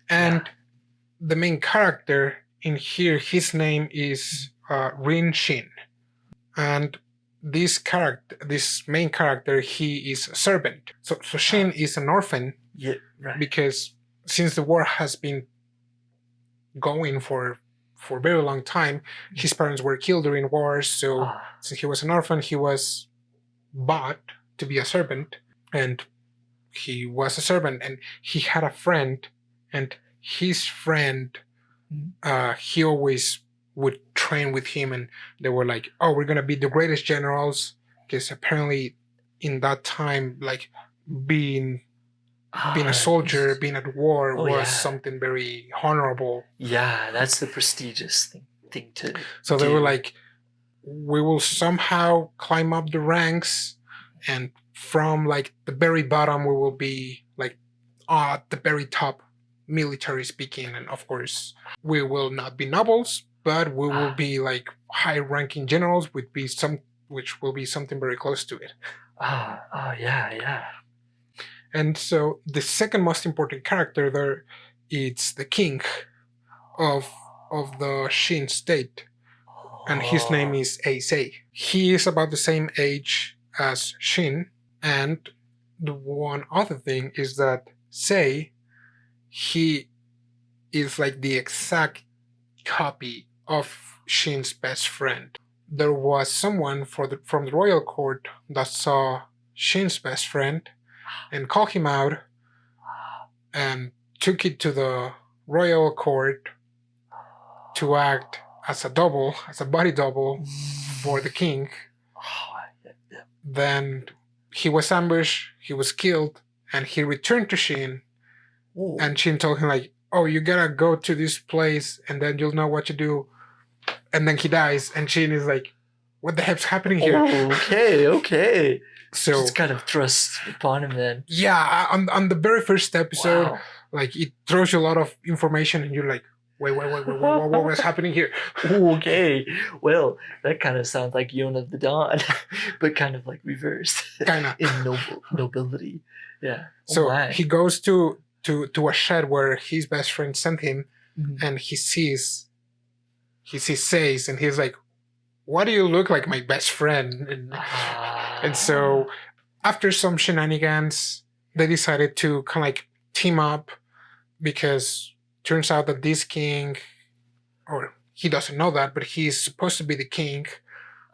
And the main character in here, his name is Rin Shin. And this main character, he is a servant. So Shin is an orphan. Yeah, right. Because since the war has been going for a very long time, his parents were killed during wars. So since he was an orphan, he was bought to be a servant, and he was a servant, and he had a friend, and his friend, he always would train with him, and they were like, oh, we're gonna be the greatest generals, because apparently in that time, like being a soldier, being at war was something very honorable. Yeah, that's the prestigious thing to So they were like, we will somehow climb up the ranks, and from like the very bottom we will be like at the very top, military speaking, and of course we will not be nobles, but we will be like high ranking generals, which will be something very close to it. Yeah. And so the second most important character there, it's the king of the Shin state, and his name is Eisei. He is about the same age as Shin, and the one other thing is that Sei, he is like the exact copy of Shin's best friend. There was someone from the royal court that saw Shin's best friend and called him out and took it to the royal court to act as a body double for the king. Then he was ambushed, he was killed, and he returned to Shin. And Shin told him like, oh, you gotta go to this place and then you'll know what to do. And then he dies, and Shin is like, what the heck's happening here? Okay. So it's kind of thrust upon him then. Yeah, on the very first episode, like it throws you a lot of information and you're like, wait, what's happening here? Okay. Well, that kind of sounds like Yona of the Dawn, but kind of like reversed. Kind of. In nobility. Yeah. So he goes to a shed where his best friend sent him, and he sees Says, and he's like, why do you look like my best friend? And so after some shenanigans, they decided to kind of like team up, because turns out that this king, or he doesn't know that, but he's supposed to be the king,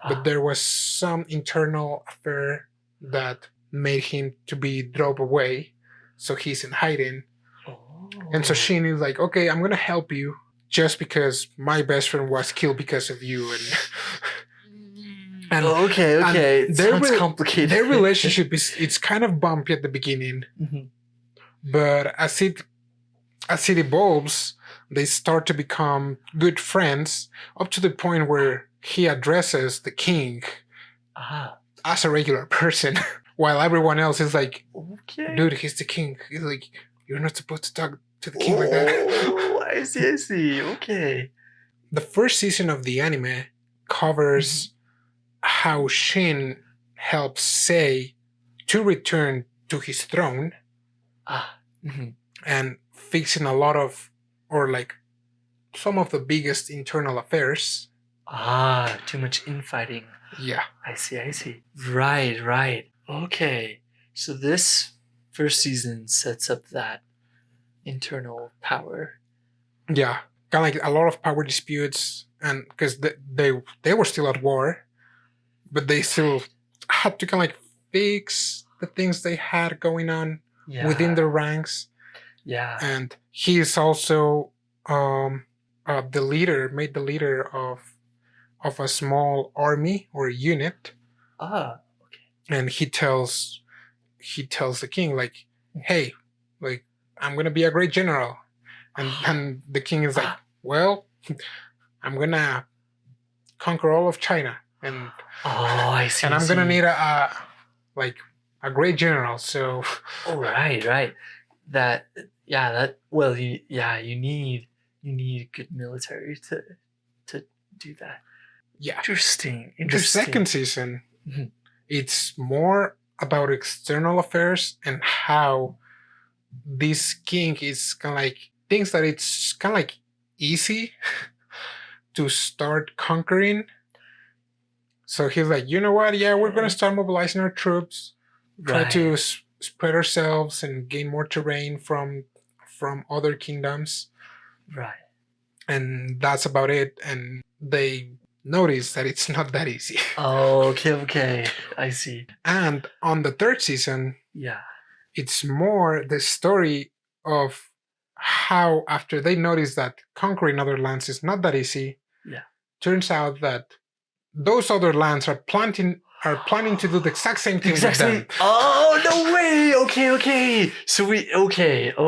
but there was some internal affair that made him to be dropped away, so he's in hiding. And so Shin is like, okay, I'm gonna help you just because my best friend was killed because of you. And okay. And sounds complicated. Their relationship it's kind of bumpy at the beginning, but as it evolves, they start to become good friends, up to the point where he addresses the king as a regular person, while everyone else is like, dude, he's the king. He's like, you're not supposed to talk to the king like that. Oh, I see. Okay. The first season of the anime covers how Shin helps Sei to return to his throne, and fixing a lot of, or like some of the biggest internal affairs. Too much infighting. Yeah. I see. Right. Okay. So this first season sets up that internal power. Yeah. Kind of like a lot of power disputes, and because they were still at war, but they still had to kind of like fix the things they had going on within their ranks. Yeah. And he is also the leader of a small army or a unit. Okay. And he tells the king like, hey, like, I'm gonna be a great general. And the king is like, well, I'm gonna conquer all of China, and I see. And I'm gonna need a great general. So right. You need good military to do that. Yeah. Interesting. The second season, it's more about external affairs and how this king is kind of like thinks that it's kind of like easy to start conquering. So he's like, you know what? Yeah, we're gonna start mobilizing our troops, try to Right. spread ourselves and gain more terrain from other kingdoms, Right. and that's about it. And they notice that it's not that easy. Oh, okay, okay. I see. And on the third season, Yeah. it's more the story of how after they notice that conquering other lands is not that easy, Yeah. turns out that those other lands are planning to do the exact same thing with them. Oh, no way. Okay, okay. So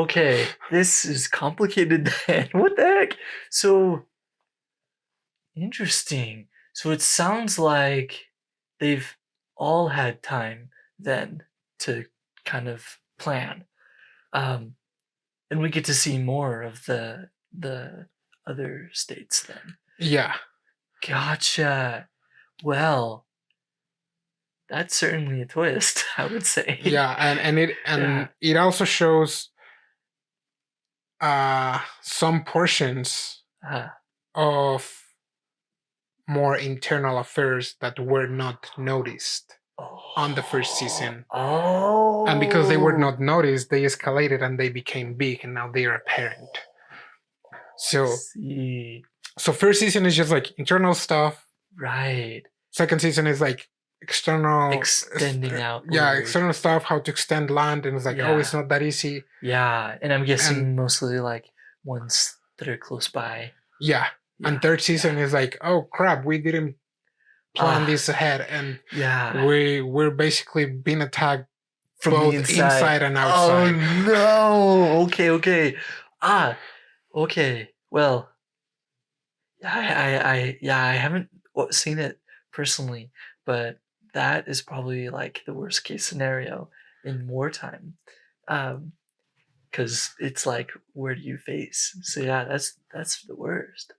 okay. This is complicated then. What the heck? So interesting. So it sounds like they've all had time then to kind of plan. Um, and we get to see more of the other states then. Yeah, Gotcha. Well, that's certainly a twist, I would say. yeah, and it Yeah. and it also shows some portions Uh, of more internal affairs that were not noticed on the first season. oh. And because they were not noticed, they escalated and they became big, and now they are apparent. So, See. so first season is just like internal stuff. Right. Second season is like external, Extending out. yeah, external stuff, how to extend land, and it's like, oh, Yeah. it's not that easy. Yeah. And I'm guessing And mostly like ones that are close by. yeah, and Yeah. third season is like, oh crap, we didn't plan this ahead, and Yeah. we're basically being attacked From both the inside. and Oh outside. no. Okay. Ah. Okay. Well, I haven't seen it personally, but that is probably like the worst case scenario in wartime, because it's like, where do you face? So yeah, that's the worst.